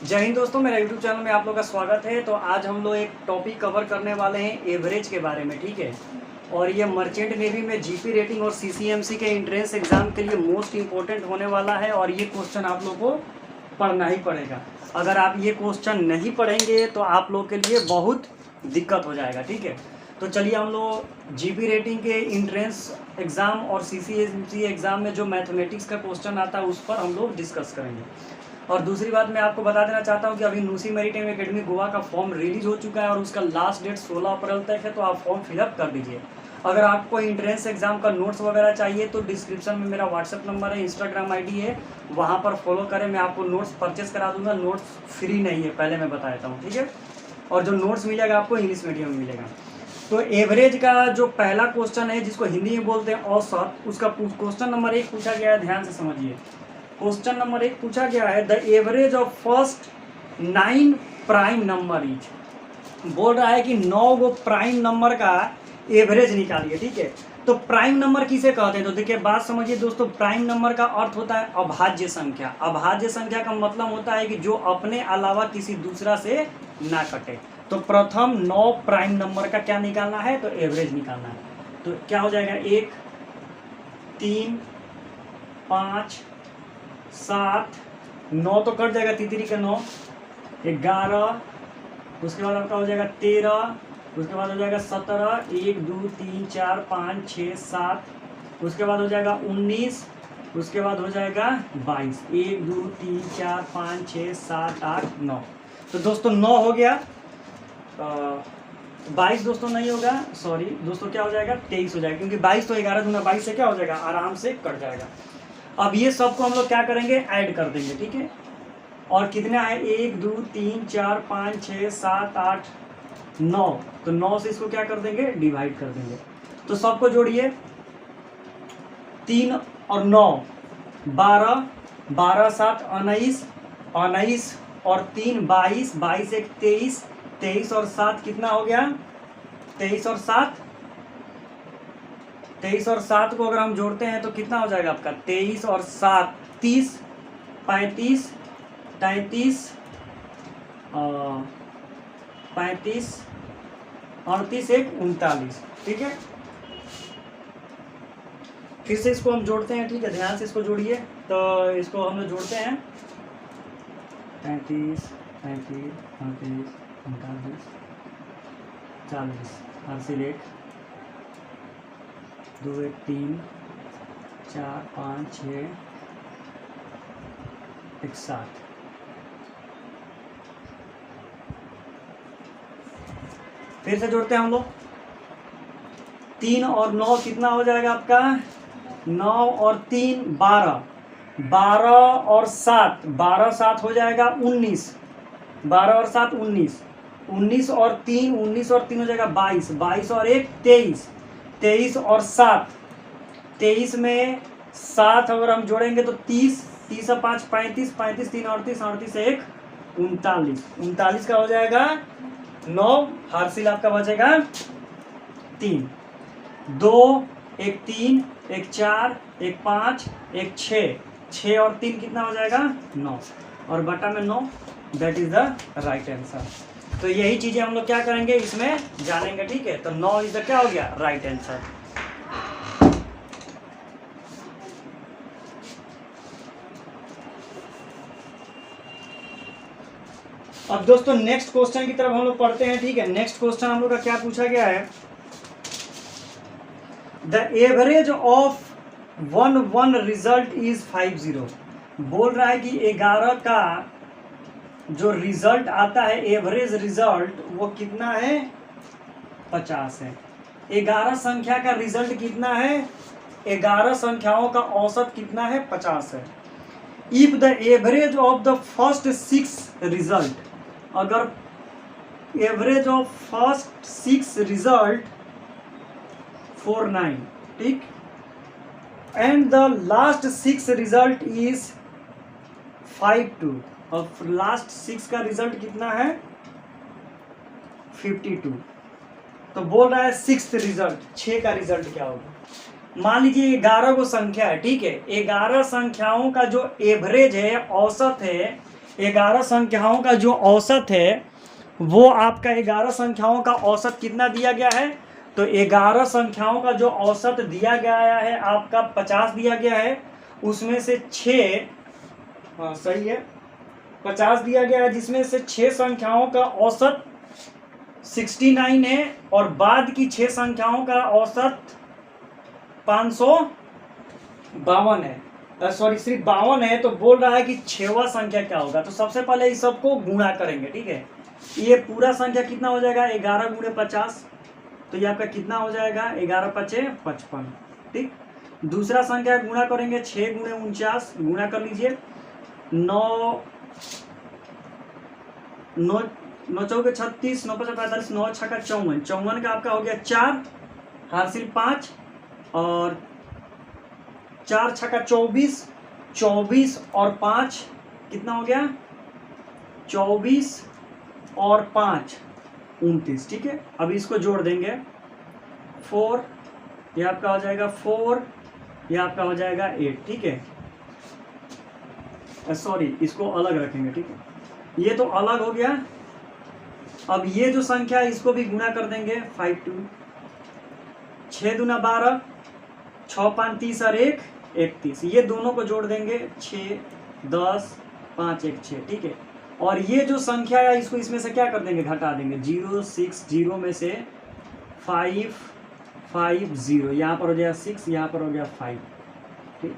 जय हिंद दोस्तों, मेरा यूट्यूब चैनल में आप लोग का स्वागत है। तो आज हम लोग एक टॉपिक कवर करने वाले हैं एवरेज के बारे में, ठीक है। और ये मर्चेंट नेवी में जीपी रेटिंग और सीसीएमसी के एंट्रेंस एग्जाम के लिए मोस्ट इंपॉर्टेंट होने वाला है। और ये क्वेश्चन आप लोग को पढ़ना ही पड़ेगा। अगर आप ये क्वेश्चन नहीं पढ़ेंगे तो आप लोग के लिए बहुत दिक्कत हो जाएगा, ठीक है। तो चलिए हम लोग जीपी रेटिंग के एंट्रेंस एग्ज़ाम और सीसीएमसी एग्ज़ाम में जो मैथमेटिक्स का क्वेश्चन आता है उस पर हम लोग डिस्कस करेंगे। और दूसरी बात मैं आपको बता देना चाहता हूं कि अभी न्यूसी मैरीटाइम एकेडमी गोवा का फॉर्म रिलीज हो चुका है और उसका लास्ट डेट 16 अप्रैल तक है। तो आप फॉर्म फिलअप कर दीजिए। अगर आपको एंट्रेंस एग्जाम का नोट्स वगैरह चाहिए तो डिस्क्रिप्शन में मेरा व्हाट्सएप नंबर है, इंस्टाग्राम आईडी है, वहाँ पर फॉलो करें। मैं आपको नोट्स परचेस करा दूंगा। नोट्स फ्री नहीं है, पहले मैं बता देता हूँ, ठीक है। और जो नोट्स मिलेगा आपको इंग्लिश मीडियम में मिलेगा। तो एवरेज का जो पहला क्वेश्चन है, जिसको हिंदी में बोलते हैं औसत, उसका क्वेश्चन नंबर 1 पूछा गया है। ध्यान से समझिए। क्वेश्चन नंबर 1 पूछा गया है, the average of first 9 prime number is. बोल रहा है कि 9 गो प्राइम नंबर का एवरेज निकालिए, ठीक है। तो प्राइम नंबर किसे कहते हैं? तो देखिए बात समझिए दोस्तों, प्राइम नंबर का अर्थ होता है अभाज्य संख्या। अभाज्य संख्या का मतलब होता है कि जो अपने अलावा किसी दूसरा से ना कटे। तो प्रथम 9 प्राइम नंबर का क्या निकालना है? तो एवरेज निकालना है। तो क्या हो जाएगा? 1 3 5 7 9 तो कट जाएगा, तितरी का 9, 11, उसके बाद आपका हो जाएगा 13, उसके बाद हो जाएगा 17, 1 2 3 4 5 6 7, उसके बाद हो जाएगा 19, उसके बाद हो जाएगा 22, 1 2 3 4 5 6 7 8 9। तो दोस्तों 9 हो गया। 22 दोस्तों नहीं होगा, सॉरी दोस्तों, क्या हो जाएगा? 23 हो जाएगा, क्योंकि 22 तो 11 दूना 22 से क्या हो जाएगा? आराम से कट जाएगा। अब ये सबको हम लोग क्या करेंगे? ऐड कर देंगे, ठीक है। और कितने आए? 1 2 3 4 5 6 7 8 9। तो 9 से इसको क्या कर देंगे? डिवाइड कर देंगे। तो सबको जोड़िए, 3 और 9 12, 12 7 19, 19 और 3 22, 22 1 23, 23 और 7 कितना हो गया? 23 और 7, 23 और 7 को अगर हम जोड़ते हैं तो कितना हो जाएगा आपका? 23 और 7 30, 35, 33, 35, 38 1 39, ठीक है। फिर से इसको हम जोड़ते हैं, ठीक है। ध्यान से इसको जोड़िए। तो इसको हम लोग जोड़ते हैं, 35 35 38 39 40, 1 2 1 3 4 5 6 1 7। फिर से जोड़ते हैं हम लोग, 3 और 9 कितना हो जाएगा आपका? 9 और 3 12, 12 और 7, 12 7 हो जाएगा 19, 12 और 7 19, 19 और 3, 19 और 3 हो जाएगा 22, 22 और 1 23, 23 और 7, 23 में 7 अगर हम जोड़ेंगे तो 30, 30 और 5 35, 35 3 38, 38 से 1 39, 39 का हो जाएगा 9। हार्सिल आपका बचेगा 3, 2 1 3 1 4 1 5 1 6, 6 और 3 कितना हो जाएगा? 9, और बटा में 9। That is the right answer. तो यही चीजें हम लोग क्या करेंगे इसमें जानेंगे, ठीक है। तो 9 इज द क्या हो गया? Right answer. अब दोस्तों नेक्स्ट क्वेश्चन की तरफ हम लोग पढ़ते हैं, ठीक है। नेक्स्ट क्वेश्चन हम लोग का क्या पूछा गया है? The average of 1 result is 50। बोल रहा है कि 11 का जो रिजल्ट आता है, एवरेज रिजल्ट, वो कितना है? 50 है। 11 संख्या का रिजल्ट कितना है? 11 संख्याओं का औसत कितना है? 50 है। If the average of the first 6 result, अगर एवरेज ऑफ फर्स्ट 6 रिजल्ट 49, ठीक, and the last 6 result is 52, और लास्ट 6 का रिजल्ट कितना है? 52। तो बोल रहा है 6th रिजल्ट, 6 का रिजल्ट क्या होगा? मान लीजिए 11 को संख्या है, ठीक है। 11 संख्याओं का जो एवरेज है, औसत है, 11 संख्याओं का जो औसत है वो आपका 11 संख्याओं का औसत कितना दिया गया है? तो 11 संख्याओं का जो औसत दिया गया है आपका 50 दिया गया है, उसमें से 6, हाँ सही है, 50 दिया गया है, जिसमें से 6 संख्याओं का औसत 69 है और बाद की 6 संख्याओं का औसत 552 है। सॉरी, सिर्फ 52 है। तो बोल रहा है कि 6वां संख्या क्या होगा। तो सबसे पहले इस सबको गुणा करेंगे, ठीक है। ये पूरा संख्या कितना हो जाएगा? 11 गुणे 50, तो ये आपका कितना हो जाएगा? 11 पचे 55, ठीक। दूसरा संख्या गुणा करेंगे, 6 गुणे 49, गुणा कर लीजिए, 9 चौके 36, 9 पचे 45, 9 छक्का 54, 54 का आपका हो गया 4, हासिल 5 और 4 छक्का 24, 24 और 5 कितना हो गया? 24 और 5 29, ठीक है। अब इसको जोड़ देंगे, 4, ये आपका हो जाएगा 4, ये आपका हो जाएगा 8, ठीक है। सॉरी, इसको अलग रखेंगे, ठीक है। ये तो अलग हो गया। अब ये जो संख्या है इसको भी गुणा कर देंगे, 5 2, 6 दूना 12, 6 5 30 और 1 31, ये दोनों को जोड़ देंगे, 6 10 5 1 6, ठीक है। और ये जो संख्या है इसको इसमें से क्या कर देंगे? घटा देंगे, 0 6 0 में से 5 5 0, यहाँ पर हो जाएगा 6, यहाँ पर हो गया 5, ठीक।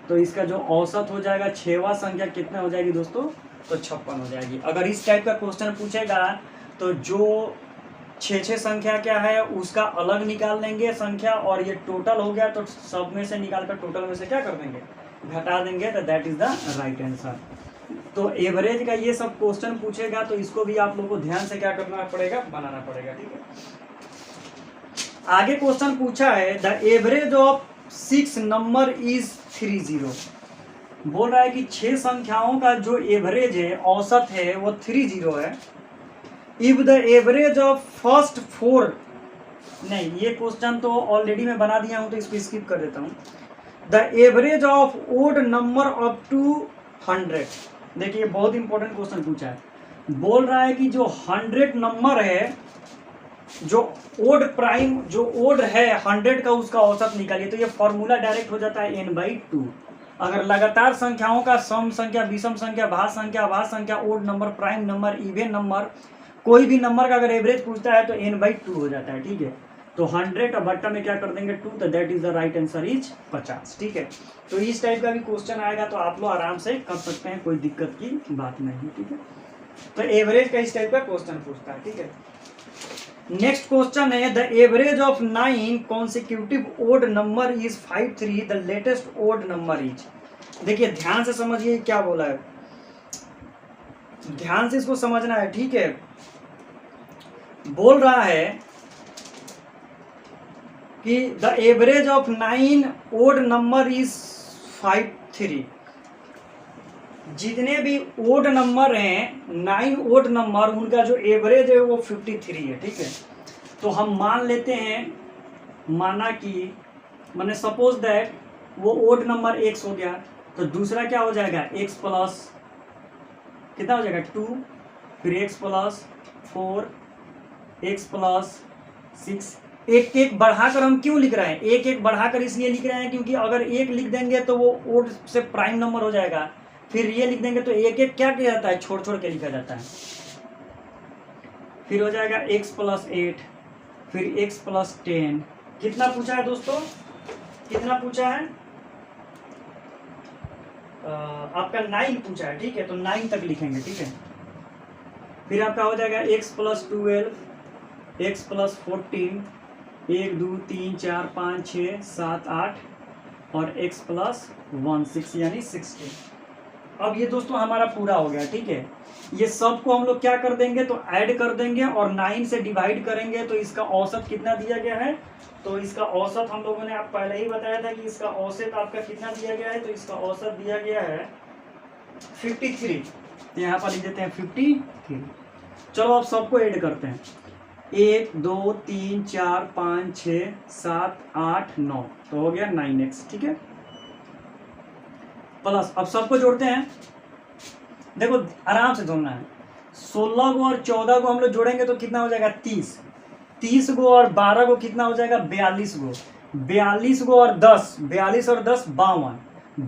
तो इसका जो औसत हो जाएगा 6वां संख्या कितना हो जाएगी दोस्तों? तो 56 हो जाएगी। अगर इस टाइप का क्वेश्चन पूछेगा तो जो 6 संख्या क्या है उसका अलग निकाल लेंगे संख्या, और ये टोटल हो गया तो सब में से निकाल कर टोटल में से क्या कर देंगे? घटा देंगे। तो that is the right answer. तो एवरेज का ये सब क्वेश्चन पूछेगा तो इसको भी आप लोगों को ध्यान से क्या करना पड़ेगा? बनाना पड़ेगा, ठीक है। आगे क्वेश्चन पूछा है, the average of 6 number is 30। बोल रहा है कि 6 संख्याओं का जो एवरेज है, औसत है, वो 30 है। If the average of first 4, नहीं ये क्वेश्चन तो ऑलरेडी मैं बना दिया हूं तो इसको स्किप कर देता हूं। The average of odd number up to 100। देखिए बहुत इंपॉर्टेंट क्वेश्चन पूछा है। बोल रहा है कि जो 100 नंबर है, जो ओड प्राइम, जो ओड है 100 का, उसका औसत निकालिए। तो ये फॉर्मूला डायरेक्ट हो जाता है n/2। अगर लगातार संख्याओं का सम संख्या, विषम संख्या, भाज्य संख्या, अभाज्य संख्या, odd number, prime number, even number, कोई भी नंबर का अगर एवरेज पूछता है तो n/2 हो जाता है, ठीक है। तो 100 और बट्टा में क्या कर देंगे? 2, तो that is the right answer is 50, ठीक है। तो इस टाइप का भी क्वेश्चन आएगा तो आप लोग आराम से कर सकते हैं, कोई दिक्कत की बात नहीं, ठीक है। तो एवरेज का इस टाइप का क्वेश्चन पूछता है, ठीक है। नेक्स्ट क्वेश्चन है, the average of 9 consecutive odd number is 53, the latest odd number is. देखिए ध्यान से समझिए क्या बोला है, ध्यान से इसको समझना है, ठीक है। बोल रहा है कि the average of 9 odd number is 53। जितने भी ओड नंबर हैं, 9 ओड नंबर, उनका जो एवरेज है वो 53 है, ठीक है। तो हम मान लेते हैं, माना कि मैंने सपोज दैट वो ओड नंबर x हो गया, तो दूसरा क्या हो जाएगा? x प्लस कितना हो जाएगा? 2, फिर x प्लस 4, x प्लस 6। एक एक बढ़ाकर हम क्यों लिख रहे हैं? एक एक बढ़ाकर इसलिए लिख रहे हैं क्योंकि अगर एक लिख देंगे तो वो ओड से प्राइम नंबर हो जाएगा, फिर ये लिख देंगे तो एक एक क्या किया जाता है? छोड़ छोड़ के लिखा जाता है। फिर हो जाएगा x प्लस 8, फिर x प्लस 10। कितना पूछा है दोस्तों? कितना पूछा है? आपका 9 पूछा है, ठीक है। तो 9 तक लिखेंगे, ठीक है। फिर आपका हो जाएगा x प्लस 12, x प्लस 14, 1 2 3 4 5 6 7 8 और x प्लस 1 6 यानी 16। अब ये दोस्तों हमारा पूरा हो गया, ठीक है। ये सब को हम लोग क्या कर देंगे? तो ऐड कर देंगे और 9 से डिवाइड करेंगे। तो इसका औसत कितना दिया गया है? तो इसका औसत हम लोगों ने आप पहले ही बताया था कि इसका औसत आपका कितना दिया गया है। तो इसका औसत दिया गया है 53। तो यहाँ पर लिख देते हैं 53। चलो अब सबको ऐड करते हैं, 1 2 3 4 5 6 7 8 9, तो हो गया 9x, ठीक है। प्लस अब सबको जोड़ते हैं, देखो आराम से जोड़ना है। 16 को और 14 को हम लोग जोड़ेंगे तो कितना हो जाएगा 30। 30 को और 12 को कितना हो जाएगा 42 को। 42 को और 10, 42 और 10 52।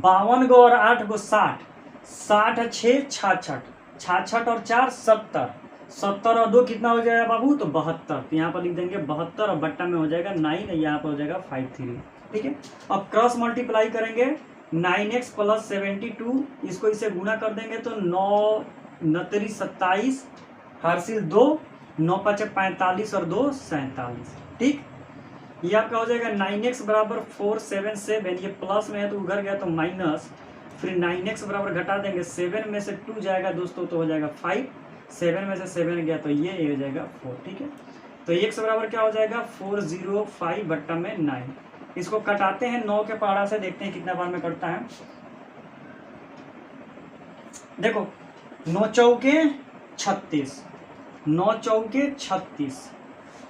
52 को और 8 को 60। 60 और 6 66। 66 और 4 70। 70 और 2 कितना हो जाएगा बाबू तो 72। तो यहाँ पर लिख देंगे 72 और बट्टा में हो जाएगा 9, यहाँ पर हो जाएगा 53। ठीक है, अब क्रॉस मल्टीप्लाई करेंगे 9x प्लस 72, इसको इसे गुना कर देंगे तो 9 9 27 हासिल 2, 9 5 45 और 2 47। ठीक, ये आपका हो जाएगा 9x बराबर 477, ये प्लस में है तो उधर गया तो माइनस, फिर 9x बराबर घटा देंगे 7 में से 2 जाएगा दोस्तों तो हो जाएगा 5, 7 में से 7 गया तो ये हो जाएगा 4। ठीक है, तो x बराबर क्या हो जाएगा 405 बट्टा में 9। इसको कटाते हैं 9 के पहाड़ा से, देखते हैं कितना बार में कटता है। देखो 9 चौके 36, 9 चौके 36,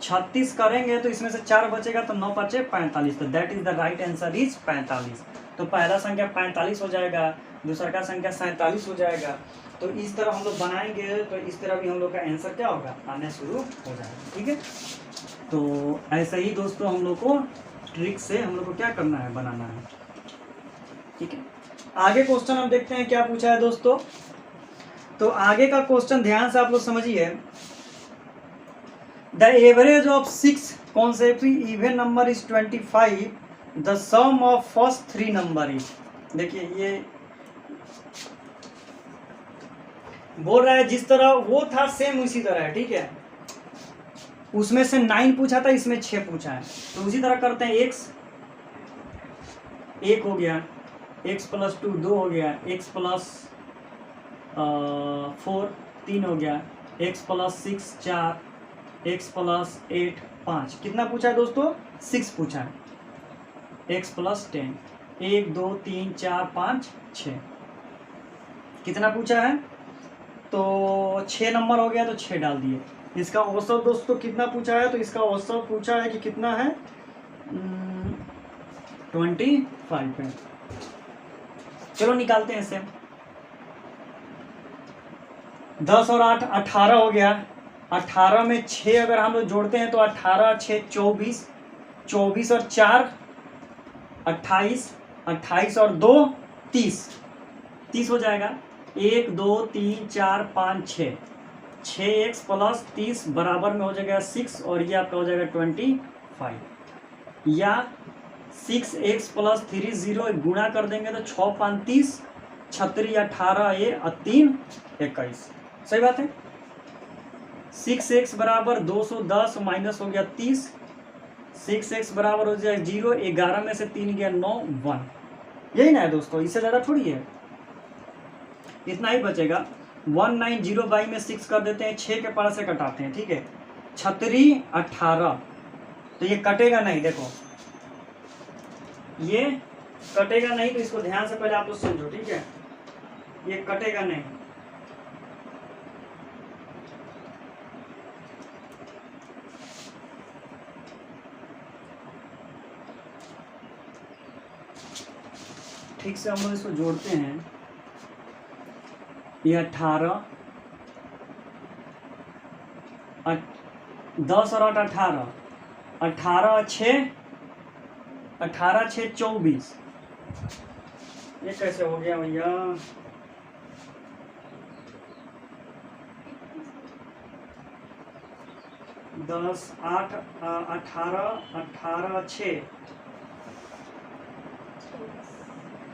36 करेंगे तो इसमें से 4 बचेगा तो 9 5 45, तो that is the right answer is 45। तो पहला संख्या 45 हो जाएगा, दूसरा का संख्या 47 हो जाएगा। तो इस तरह हम लोग बनाएंगे तो इस तरह भी हम लोग का आंसर क्या होगा आने शुरू हो जाएगा। ठीक है, तो ऐसे ही दोस्तों हम लोग को ट्रिक से हम लोग को क्या करना है बनाना है। ठीक है, आगे क्वेश्चन हम देखते हैं क्या पूछा है दोस्तों। तो आगे का क्वेश्चन ध्यान से आप लोग समझिए। The average of 6 consecutive even number is 25, the sum of first 3 number is. देखिए ये बोल रहा है जिस तरह वो था सेम उसी तरह है। ठीक है, उसमें से 9 पूछा था, इसमें 6 पूछा है, तो उसी तरह करते हैं। x 1 हो गया, x प्लस 2 2 हो गया, x प्लस 4 3 हो गया, x प्लस 6 4, x प्लस 8 5। कितना पूछा है दोस्तों 6 पूछा है, x प्लस 10 1 2 3 4 5 6। कितना पूछा है तो 6 नंबर हो गया तो 6 डाल दिए। इसका औसत दोस्तों कितना पूछा है तो इसका औसत पूछा है कि कितना है 25 है। चलो निकालते हैं इसे। 10 और 8 18 हो गया। 18 में 6 अगर हम लोग जोड़ते हैं तो 18 6 24, 24 और 4 28, 28 और 2 30, 30 हो जाएगा। 1 2 3 4 5 6, 6x प्लस 30 बराबर में हो जाएगा 6 और ये आपका हो जाएगा 25, या 6x प्लस 3 0 गुणा कर देंगे तो 6 5 30, 36 18 ये 3 21। सही बात है। 6x बराबर 210 माइनस हो गया 30, 6x बराबर हो जाएगा 0, 11 में से 3 गया 9 1। यही ना है दोस्तों, इससे ज़्यादा थोड़ी है, इतना ही बचेगा। 190 बाई में 6 कर देते हैं, 6 के पास से कटाते हैं। ठीक है, 36 18, तो ये कटेगा नहीं। देखो ये कटेगा नहीं, तो इसको ध्यान से पहले आप लोग समझो। ठीक है, ये कटेगा नहीं। ठीक से हम लोग इसको जोड़ते हैं। ये 18 10 और 8 18, 18 6 24। ये कैसे हो गया भैया? 10 8 18 18 6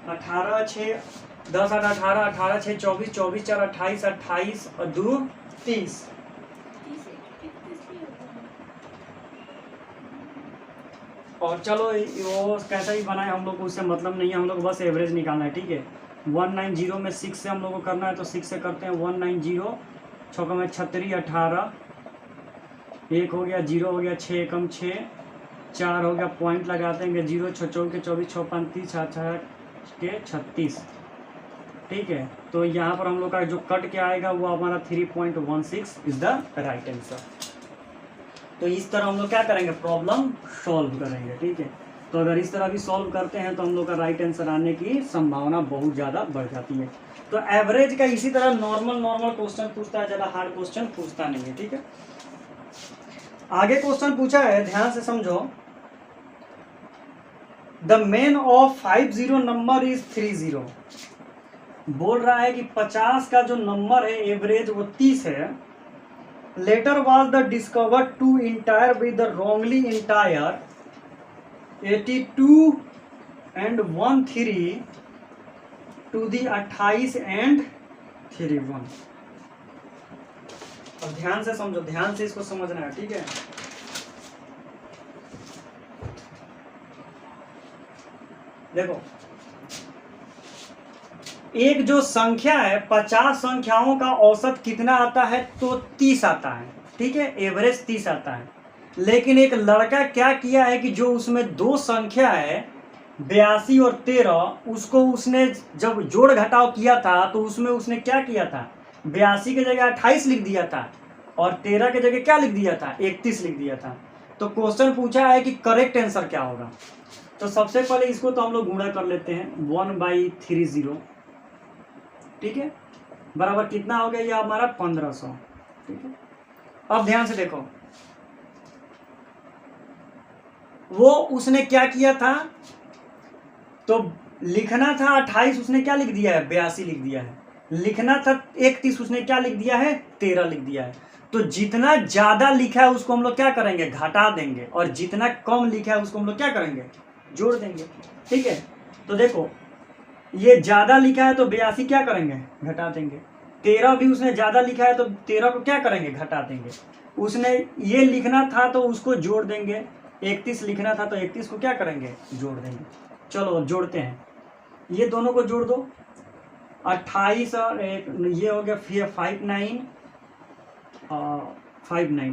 18 6 10 8 18 18 6 24 24 4 28 28 और 2 30। और चलो वो कैसा ही बनाए हम लोग को उससे मतलब नहीं है, हम लोग बस एवरेज निकालना है। ठीक है, 190 में 6 से हम लोग को करना है तो 6 से करते हैं। 190 6 में 36 18, 1 हो गया 0 हो गया 6 कम 6, 4 हो गया पॉइंट लगाते हैं 0 6 4 के 24 6 5 30 6 के 36। ठीक है, तो यहाँ पर हम लोग का जो कट के आएगा वो हमारा 3.16 इज द राइट आंसर। तो इस तरह हम लोग क्या करेंगे प्रॉब्लम सॉल्व करेंगे। ठीक है, तो अगर इस तरह भी सॉल्व करते हैं तो हम लोग का राइट आंसर आने की संभावना बहुत ज़्यादा बढ़ जाती है। तो एवरेज का इसी तरह नॉर्मल क्वेश्चन पूछता है, ज़्यादा हार्ड क्वेश्चन पूछता नहीं है, ठीक है। आगे क्वेश्चन पूछा है, ध्यान से समझो। The main of 50 number is 30। बोल रहा है कि 50 का जो नंबर है एवरेज वो 30 है। Later was the discover to entire with the wrongly entire 82 and 13 to the 28 and 31। अब ध्यान से समझो, ध्यान से इसको समझना है, ठीक है। देखो, एक जो संख्या है 50 संख्याओं का औसत कितना आता है, तो 30 आता है, ठीक है, एवरेज 30 आता है। लेकिन एक लड़का क्या किया है कि जो उसमें दो संख्या है 82 और 13, उसको उसने जब जोड़ घटाव किया था तो उसमें उसने क्या किया था, 82 की जगह 28 लिख दिया था और 13 की जगह क्या लिख दिया था, 31 लिख दिया था। तो क्वेश्चन पूछा है कि करेक्ट आंसर क्या होगा। तो सबसे पहले इसको तो हम लोग गुणा कर लेते हैं, 1/30, ठीक है, बराबर कितना हो गया, ये हमारा 1500, ठीक है। अब ध्यान से देखो, वो उसने क्या किया था, तो लिखना था 28, उसने क्या लिख दिया है, 82 लिख दिया है। लिखना था 31, उसने क्या लिख दिया है, 13 लिख दिया है। तो जितना ज्यादा लिखा है उसको हम लोग क्या करेंगे, घटा देंगे, और जितना कम लिखा है उसको हम लोग क्या करेंगे, जोड़ देंगे, ठीक है। तो देखो, ये ज्यादा लिखा है तो 82 क्या करेंगे, घटा देंगे। 13 भी उसने ज्यादा लिखा है तो 13 को क्या करेंगे, घटा देंगे। उसने ये लिखना था तो उसको जोड़ देंगे, 31 लिखना था तो 31 को क्या करेंगे, जोड़ देंगे। चलो अब जोड़ते हैं, ये दोनों को जोड़ दो, 28 और एक ये हो गया 59,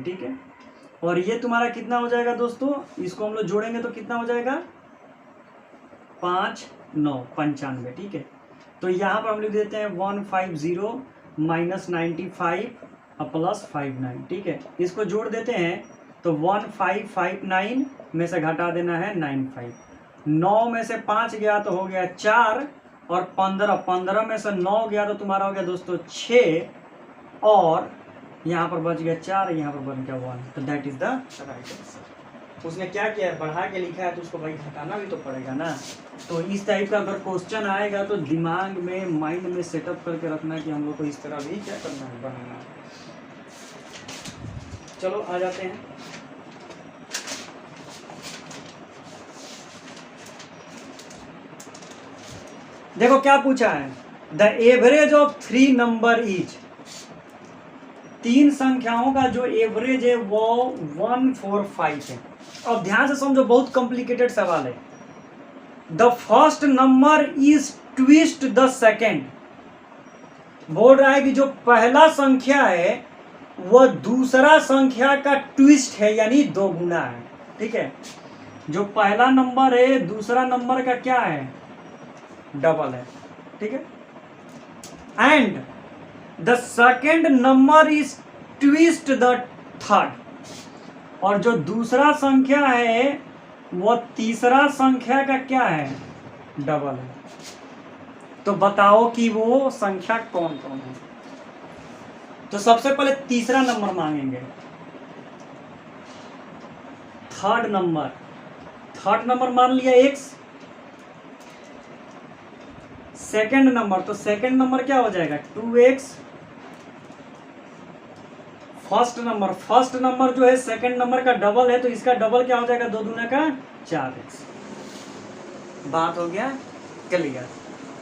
ठीक है। और ये तुम्हारा कितना हो जाएगा दोस्तों, इसको हम लोग जोड़ेंगे तो कितना हो जाएगा, 5 9 95, ठीक है। तो यहाँ पर हम लिख देते हैं 150 माइनस 95 प्लस 59, ठीक है। इसको जोड़ देते हैं तो 1559 में से घटा देना है 95, 9 में से 5 गया तो हो गया 4, और 15 में से 9 गया तो तुम्हारा हो गया दोस्तों 6, और यहाँ पर बच गया 4, यहाँ पर बच गया 1। तो that is the right answer. उसने क्या किया है, बढ़ा के लिखा है तो उसको भाई घटाना भी तो पड़ेगा ना। तो इस टाइप का अगर क्वेश्चन आएगा तो दिमाग में, माइंड में सेटअप करके रखना कि हम लोग को इस तरह भी क्या करना है, बनाना है। चलो आ जाते हैं, देखो क्या पूछा है, the average of 3 number is, 3 संख्याओं का जो एवरेज है वो 145 है। अब ध्यान से समझो, बहुत कॉम्प्लिकेटेड सवाल है। The first number is twist the second. बोल रहा है कि जो पहला संख्या है वह दूसरा संख्या का ट्विस्ट है, यानी दोगुना है, ठीक है। जो पहला नंबर है दूसरा नंबर का क्या है, डबल है, ठीक है। And the second number is twist the third, और जो दूसरा संख्या है वो तीसरा संख्या का क्या है, डबल है। तो बताओ कि वो संख्या कौन कौन है। तो सबसे पहले तीसरा नंबर मांगेंगे, थर्ड नंबर मान लिया x। सेकंड नंबर, तो सेकंड नंबर क्या हो जाएगा, 2x। फर्स्ट नंबर जो है सेकंड नंबर का डबल है, तो इसका डबल क्या हो जाएगा, 2 दूना का 4x। बात हो गया क्लियर।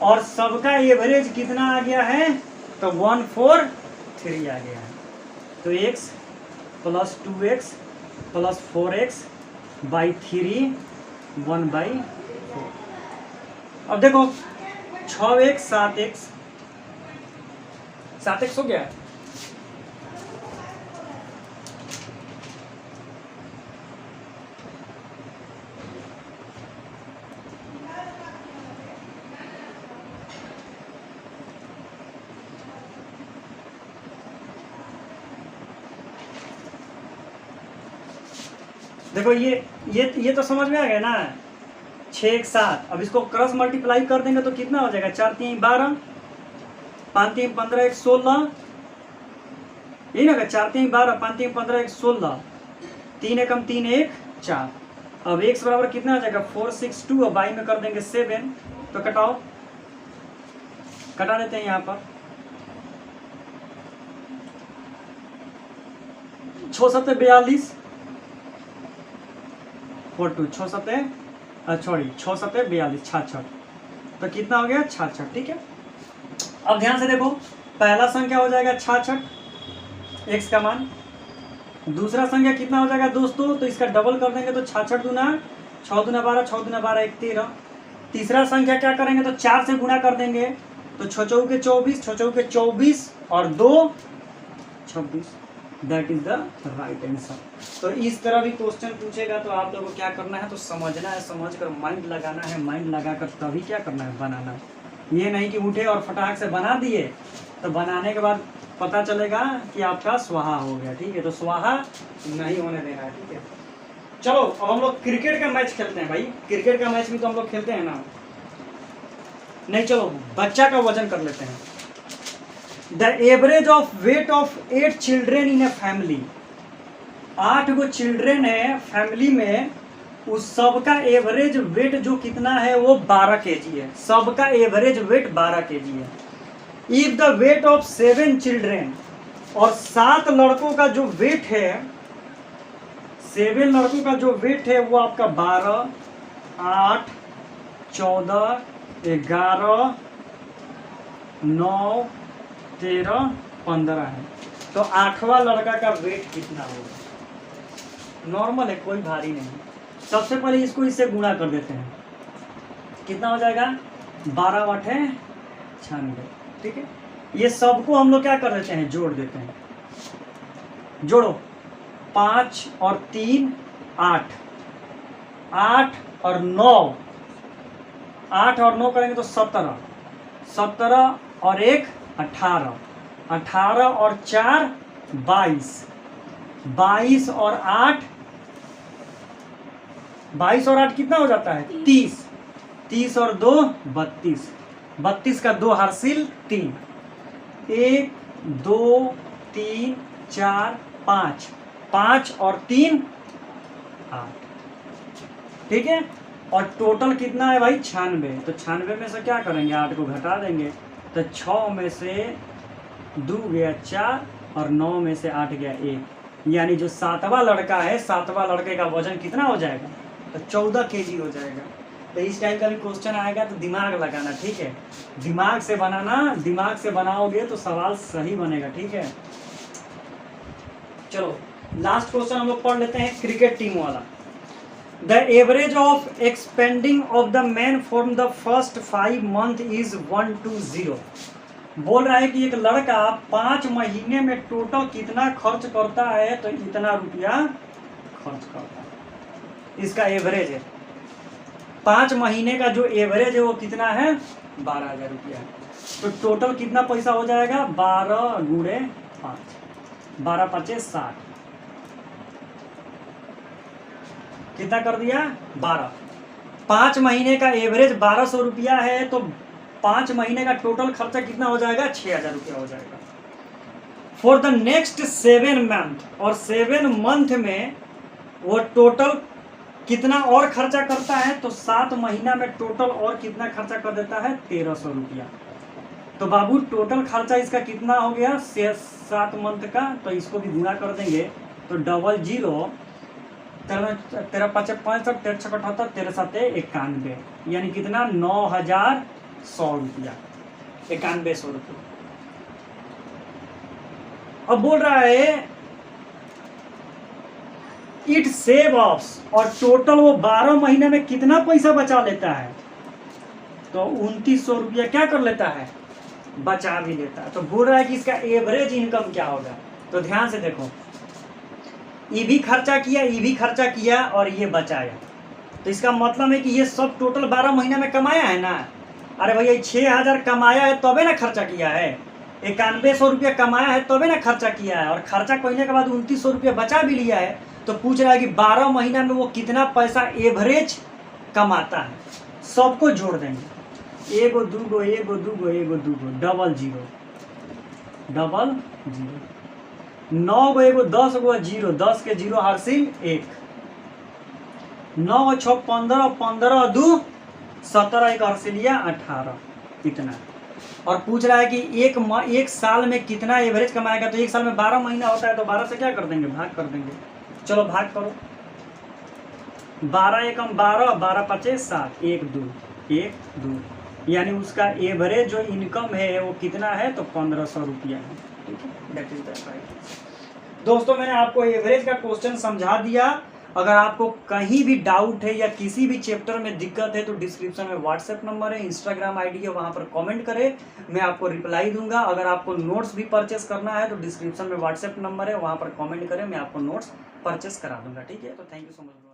और सबका एवरेज कितना आ गया है, तो 143 आ गया है। तो x plus 2x plus 4x by 3 1/4। अब देखो 6x 7x हो गया। देखो ये तो समझ में आ गया ना। 6 1 7। अब इसको क्रॉस मल्टीप्लाई कर देंगे तो कितना हो जाएगा, 4 3 12, 5 3 15 1 16, यही ना, 4 3 12, 5 3 15 1 16, 3 एकम 3 1 4। अब x बराबर कितना हो जाएगा, 4 6 2, अब y में कर देंगे 7, तो कटाओ, कटा देते हैं यहाँ पर, 6 7 42, 42, 6 7 सॉरी 6 7 42, 66, तो कितना हो गया 66। ठीक है, अब ध्यान से देखो, पहला संख्या हो जाएगा 66 x का मान, दूसरा संख्या कितना हो जाएगा दोस्तों, तो इसका डबल कर देंगे तो 66 दूना 6 दूना 12, 6 दूना 12 1 13। तीसरा संख्या क्या करेंगे तो 4 से गुणा कर देंगे, तो 6 चौके 24, 6 चौके 24 और 2 26, that is the right answer. तो इस तरह भी क्वेश्चन पूछेगा तो आप लोगों को क्या करना है, तो समझना है, समझ कर माइंड लगाना है, माइंड लगाकर तभी क्या करना है, बनाना है। ये नहीं कि उठे और फटाक से बना दिए, तो बनाने के बाद पता चलेगा कि आपका स्वाहा हो गया। ठीक है, तो स्वाहा नहीं होने देना है। ठीक है, चलो अब हम लोग क्रिकेट का मैच खेलते हैं भाई, क्रिकेट का मैच भी तो हम लोग खेलते हैं ना, नहीं चलो बच्चा का वजन कर लेते हैं। The average of weight of 8 children in a family, 8 go children है फैमिली में, उस सबका एवरेज वेट जो कितना है वो 12 kg है, सबका एवरेज वेट 12 kg है। If the weight of 7 children, और 7 लड़कों का जो वेट है, 7 लड़कों का जो वेट है वो आपका 12 8 14 11 9 13 15 है। तो 8वां लड़का का वेट कितना होगा, नॉर्मल है, कोई भारी नहीं। सबसे पहले इसको इससे गुणा कर देते हैं, कितना हो जाएगा, 12 8 है 96। ठीक है, ये सबको हम लोग क्या कर देते हैं, जोड़ देते हैं, जोड़ो, 5 और 3 8, 8 और 9, 8 और 9 करेंगे तो 17, 17 और 1 18, 18 और 4 22, 22 और 8, 22 और 8 कितना हो जाता है 30, 30 और 2 32, 32 का 2 हासिल 3, 1 2 3 4 5, 5 और 3 8। ठीक है, और टोटल कितना है भाई 96, तो 96 में से क्या करेंगे, 8 को घटा देंगे, तो 6 में से 2 गया 4 और 9 में से 8 गया 1, यानी जो 7वां लड़का है, 7वां लड़के का वजन कितना हो जाएगा, तो 14 kg हो जाएगा। तो इस टाइप का भी क्वेश्चन आएगा तो दिमाग लगाना। ठीक है, दिमाग से बनाना, दिमाग से बनाओगे तो सवाल सही बनेगा। ठीक है, चलो लास्ट क्वेश्चन हम लोग पढ़ लेते हैं, क्रिकेट टीम वाला। The average of expanding of the man from the first 5 month is 120। बोल रहा है कि एक लड़का 5 महीने में टोटल कितना खर्च करता है, तो इतना रुपया खर्च करता है, इसका एवरेज है। 5 महीने का जो एवरेज है वो कितना है, 12,000 रुपया है। तो टोटल कितना पैसा हो जाएगा, 12 गुणे 5, 12 5 60, कितना कर दिया 12। 5 महीने का एवरेज 1200 रुपया है, तो 5 महीने का टोटल खर्चा कितना हो जाएगा, 6,000 रुपया हो जाएगा। फॉर द नेक्स्ट 7 मंथ, और 7 मंथ में वो टोटल कितना और खर्चा करता है, तो 7 महीना में टोटल और कितना खर्चा कर देता है, 1300 रुपया। तो बाबू टोटल खर्चा इसका कितना हो गया 7 मंथ का, तो इसको भी गुणा कर देंगे, तो 00 13 5 65 13 6 78 13 7 91, यानी कितना 9,100 रुपया, 9100 रुपया। अब बोल रहा है इट सेव ऑफ्स, और टोटल वो 12 महीने में कितना पैसा बचा लेता है, तो 2900 रुपया क्या कर लेता है, बचा भी लेता है। तो बोल रहा है कि इसका एवरेज इनकम क्या होगा। तो ध्यान से देखो, ये भी खर्चा किया, ये भी खर्चा किया और ये बचाया, तो इसका मतलब है कि ये सब टोटल 12 महीने में कमाया है ना। अरे भैया 6,000 कमाया है तबे ना खर्चा किया है, 9100 रुपया कमाया है तबे ना खर्चा किया है, और खर्चा करने के बाद 2900 रुपया बचा भी लिया है। तो पूछ रहा है कि 12 महीना में वो कितना पैसा एवरेज कमाता है, सबको जोड़ देंगे, एगो दूगो एगो दूगो एगो दूगो, डबल जीरो, 9 गो एगो 10 गो जीरो, 10 के जीरो हासिल 1, 9 6 15, 15 2 17, एक हासिलिया 18, इतना। और पूछ रहा है कि एक साल में कितना एवरेज कमाएगा, तो एक साल में 12 महीना होता है, तो 12 से क्या कर देंगे, भाग कर देंगे। चलो भाग करो, 12 एकम 12, 12 पचे 7, 1 2 1 2, यानी उसका एवरेज जो इनकम है वो कितना है, तो 1500 रुपया है। ठीक है, दैट इज दैट राइट। दोस्तों मैंने आपको एवरेज का क्वेश्चन समझा दिया। अगर आपको कहीं भी डाउट है या किसी भी चैप्टर में दिक्कत है तो डिस्क्रिप्शन में व्हाट्सएप नंबर है, इंस्टाग्राम आईडी है, वहां पर कमेंट करें, मैं आपको रिप्लाई दूंगा। अगर आपको नोट्स भी परचेस करना है तो डिस्क्रिप्शन में व्हाट्सएप नंबर है, वहां पर कमेंट करें, मैं आपको नोट्स परचेस करा दूंगा। ठीक है, तो थैंक यू सो मच।